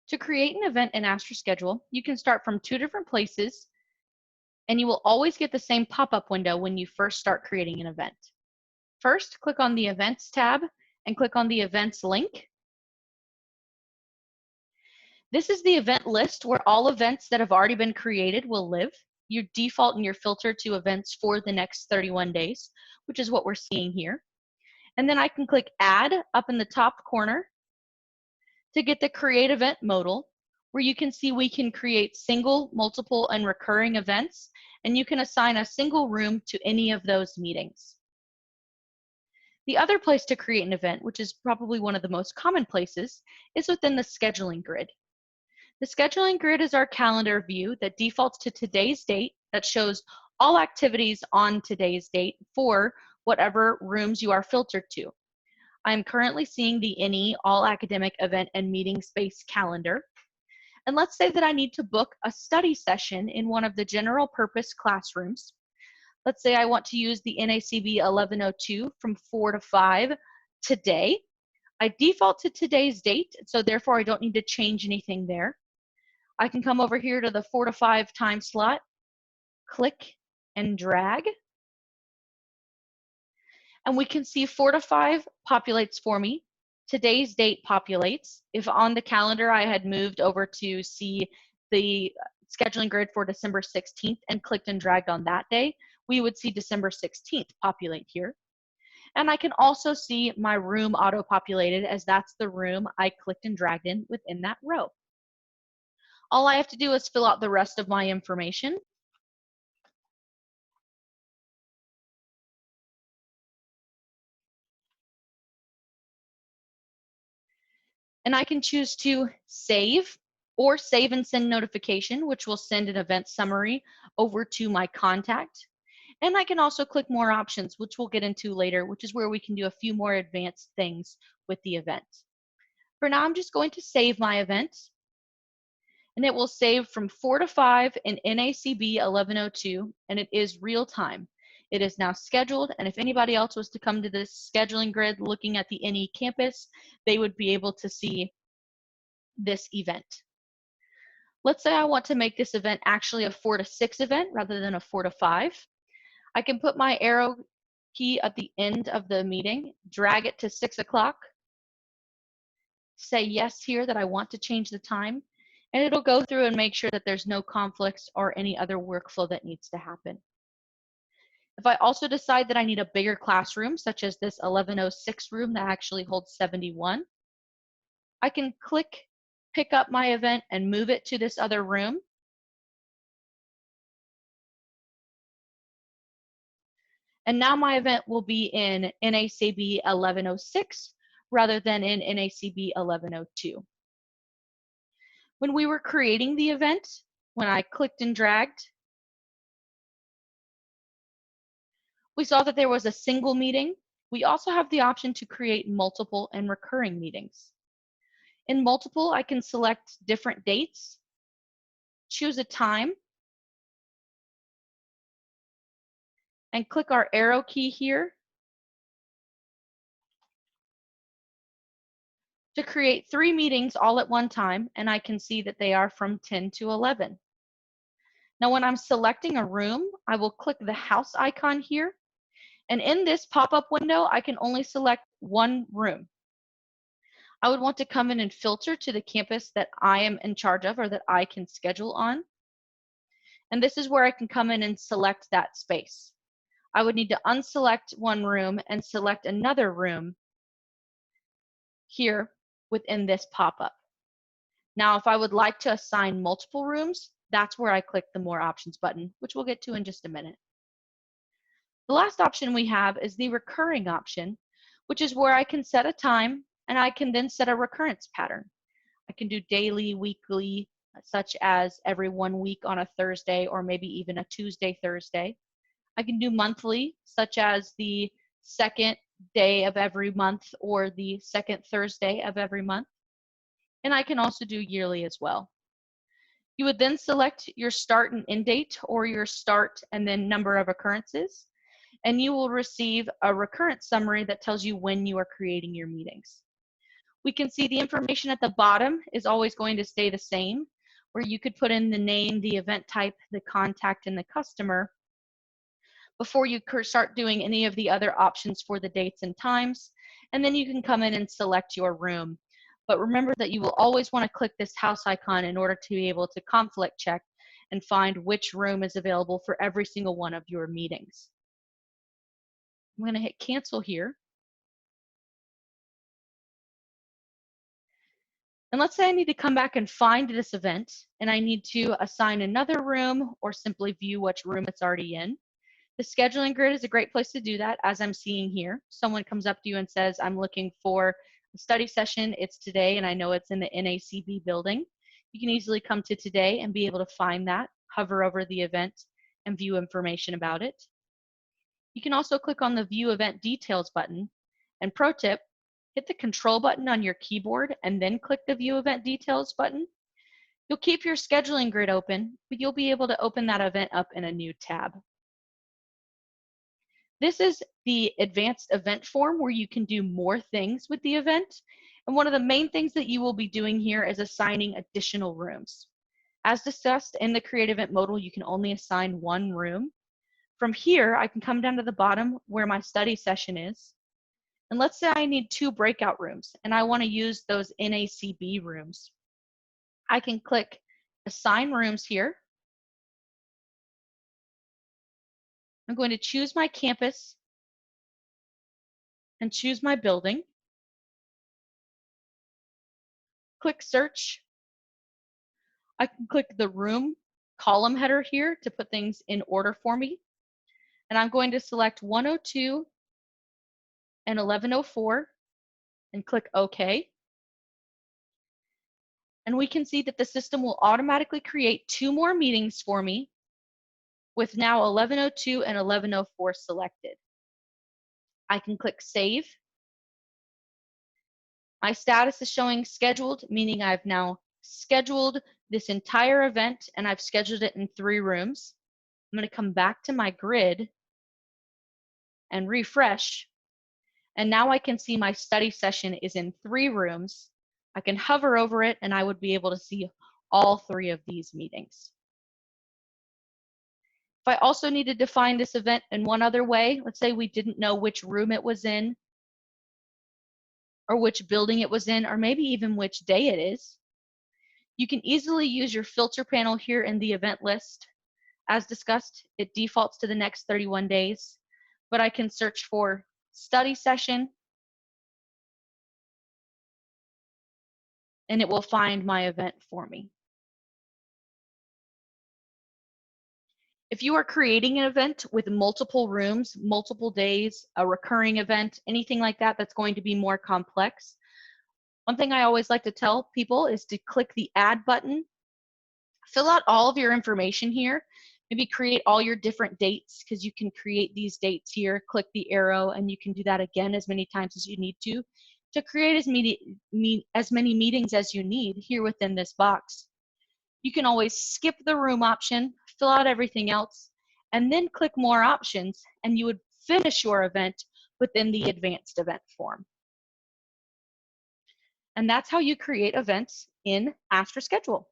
To create an event in AstroSchedule, you can start from 2 different places, and you will always get the same pop-up window when you first start creating an event. First, click on the Events tab and click on the Events link. This is the event list where all events that have already been created will live. You default in your filter to events for the next 31 days, which is what we're seeing here. And then I can click Add up in the top corner to get the Create Event modal, where you can see we can create single, multiple, and recurring events, and you can assign a single room to any of those meetings. The other place to create an event, which is probably one of the most common places, is within the scheduling grid. The scheduling grid is our calendar view that defaults to today's date that shows all activities on today's date for whatever rooms you are filtered to. I'm currently seeing the NE All Academic Event and Meeting Space calendar. And let's say that I need to book a study session in one of the general purpose classrooms. Let's say I want to use the NACB 1102 from 4 to 5 today. I default to today's date, so therefore I don't need to change anything there. I can come over here to the 4 to 5 time slot, click and drag, and we can see 4 to 5 populates for me. Today's date populates. If on the calendar I had moved over to see the scheduling grid for December 16th and clicked and dragged on that day, we would see December 16th populate here. And I can also see my room auto-populated, as that's the room I clicked and dragged in within that row. All I have to do is fill out the rest of my information. And I can choose to save or save and send notification, which will send an event summary over to my contact. And I can also click more options, which we'll get into later, which is where we can do a few more advanced things with the event. For now, I'm just going to save my event. And it will save from 4 to 5 in NACB 1102, and it is real time. It is now scheduled, and if anybody else was to come to this scheduling grid looking at the NE campus, they would be able to see this event. Let's say I want to make this event actually a 4 to 6 event rather than a 4 to 5. I can put my arrow key at the end of the meeting, drag it to 6 o'clock, say yes here that I want to change the time, and it'll go through and make sure that there's no conflicts or any other workflow that needs to happen. If I also decide that I need a bigger classroom, such as this 1106 room that actually holds 71, I can click, pick up my event, and move it to this other room. And now my event will be in NACB 1106 rather than in NACB 1102. When we were creating the event, when I clicked and dragged, we saw that there was a single meeting. We also have the option to create multiple and recurring meetings. In multiple, I can select different dates, choose a time, and click our arrow key here to create 3 meetings all at one time, and I can see that they are from 10 to 11. Now, when I'm selecting a room, I will click the house icon here, and in this pop-up window, I can only select one room. I would want to come in and filter to the campus that I am in charge of or that I can schedule on. And this is where I can come in and select that space. I would need to unselect one room and select another room here within this pop-up. Now, if I would like to assign multiple rooms, that's where I click the More Options button, which we'll get to in just a minute. The last option we have is the recurring option, which is where I can set a time and I can then set a recurrence pattern. I can do daily, weekly, such as every 1 week on a Thursday or maybe even a Tuesday, Thursday. I can do monthly, such as the second day of every month or the second Thursday of every month. And I can also do yearly as well. You would then select your start and end date or your start and then number of occurrences, and you will receive a recurrence summary that tells you when you are creating your meetings. We can see the information at the bottom is always going to stay the same, where you could put in the name, the event type, the contact, and the customer before you start doing any of the other options for the dates and times. And then you can come in and select your room. But remember that you will always want to click this house icon in order to be able to conflict check and find which room is available for every single one of your meetings. I'm going to hit cancel here. And let's say I need to come back and find this event, and I need to assign another room or simply view which room it's already in. The scheduling grid is a great place to do that, as I'm seeing here. Someone comes up to you and says, I'm looking for a study session. It's today, and I know it's in the NACB building. You can easily come to today and be able to find that, hover over the event, and view information about it. You can also click on the View Event Details button. And pro tip, hit the Control button on your keyboard and then click the View Event Details button. You'll keep your scheduling grid open, but you'll be able to open that event up in a new tab. This is the advanced event form where you can do more things with the event. And one of the main things that you will be doing here is assigning additional rooms. As discussed in the Create Event modal, you can only assign one room. From here, I can come down to the bottom where my study session is. And let's say I need 2 breakout rooms and I want to use those NACB rooms. I can click Assign Rooms here. I'm going to choose my campus and choose my building. Click Search. I can click the room column header here to put things in order for me. And I'm going to select 102 and 1104 and click OK. And we can see that the system will automatically create 2 more meetings for me with now 1102 and 1104 selected. I can click Save. My status is showing scheduled, meaning I've now scheduled this entire event and I've scheduled it in 3 rooms. I'm going to come back to my grid and refresh. And now I can see my study session is in 3 rooms. I can hover over it and I would be able to see all 3 of these meetings. If I also need to define this event in one other way, let's say we didn't know which room it was in, or which building it was in, or maybe even which day it is, you can easily use your filter panel here in the event list. As discussed, it defaults to the next 31 days, but I can search for study session, and it will find my event for me. If you are creating an event with multiple rooms, multiple days, a recurring event, anything like that that's going to be more complex, one thing I always like to tell people is to click the Add button, fill out all of your information here, maybe create all your different dates because you can create these dates here, click the arrow, and you can do that again as many times as you need to create as many meetings as you need here within this box. You can always skip the room option, fill out everything else, and then click more options, and you would finish your event within the advanced event form. And that's how you create events in Astra Schedule.